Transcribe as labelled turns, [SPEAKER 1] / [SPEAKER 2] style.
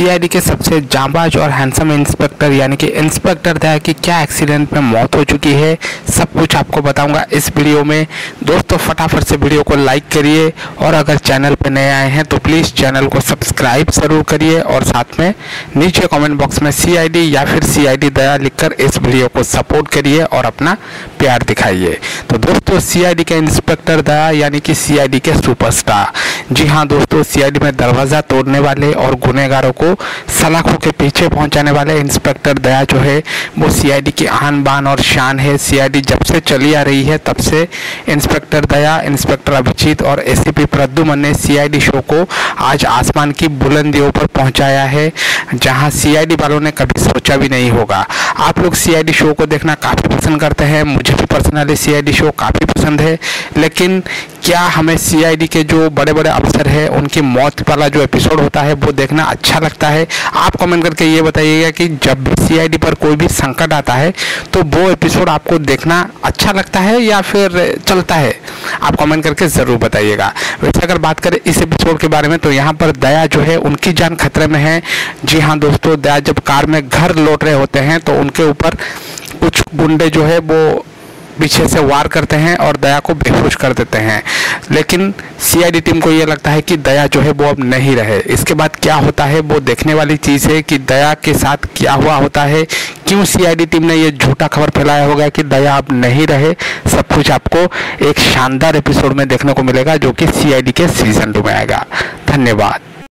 [SPEAKER 1] CID के सबसे जांबाज और हैंडसम इंस्पेक्टर यानी कि इंस्पेक्टर दया की क्या एक्सीडेंट में मौत हो चुकी है, सब कुछ आपको बताऊंगा इस वीडियो में। दोस्तों फटाफट से वीडियो को लाइक करिए और अगर चैनल पर नए आए हैं तो प्लीज़ चैनल को सब्सक्राइब ज़रूर करिए और साथ में नीचे कमेंट बॉक्स में सीआईडी या फिर सीआईडी दया लिखकर इस वीडियो को सपोर्ट करिए और अपना प्यार दिखाइए। तो दोस्तों सीआईडी के इंस्पेक्टर दया यानी कि सीआईडी के सुपरस्टार, जी हाँ दोस्तों, सीआईडी में दरवाज़ा तोड़ने वाले और गुनहगारों को सलाखों के पीछे पहुंचाने वाले इंस्पेक्टर दया जो है वो सीआईडी की आन बान और शान है। सीआईडी जब से चली आ रही है तब से इंस्पेक्टर दया, इंस्पेक्टर अभिजीत और एसीपी प्रद्युमन ने सीआईडी शो को आज आसमान की बुलंदियों पर पहुंचाया है, जहां सीआईडी वालों ने कभी सोचा भी नहीं होगा। आप लोग सीआईडी शो को देखना काफ़ी पसंद करते हैं, मुझे भी पर्सनली सीआईडी शो काफ़ी पसंद है, लेकिन क्या हमें सीआईडी के जो बड़े बड़े अफसर हैं उनकी मौत वाला जो एपिसोड होता है वो देखना अच्छा लगता है? आप कमेंट करके ये बताइएगा कि जब भी सीआईडी पर कोई भी संकट आता है तो वो एपिसोड आपको देखना अच्छा लगता है या फिर चलता है? आप कमेंट करके ज़रूर बताइएगा। वैसे अगर बात करें इस एपिसोड के बारे में तो यहाँ पर दया जो है उनकी जान खतरे में है। जी हाँ दोस्तों, दया जब कार में घर लौट रहे होते हैं तो उनके ऊपर कुछ गुंडे जो है वो पीछे से वार करते हैं और दया को बेहोश कर देते हैं, लेकिन सीआईडी टीम को ये लगता है कि दया जो है वो अब नहीं रहे। इसके बाद क्या होता है वो देखने वाली चीज़ है कि दया के साथ क्या हुआ होता है, क्यों सीआईडी टीम ने ये झूठा खबर फैलाया होगा कि दया अब नहीं रहे। सब कुछ आपको एक शानदार एपिसोड में देखने को मिलेगा जो कि सीआईडी के सीजन 2 में आएगा। धन्यवाद।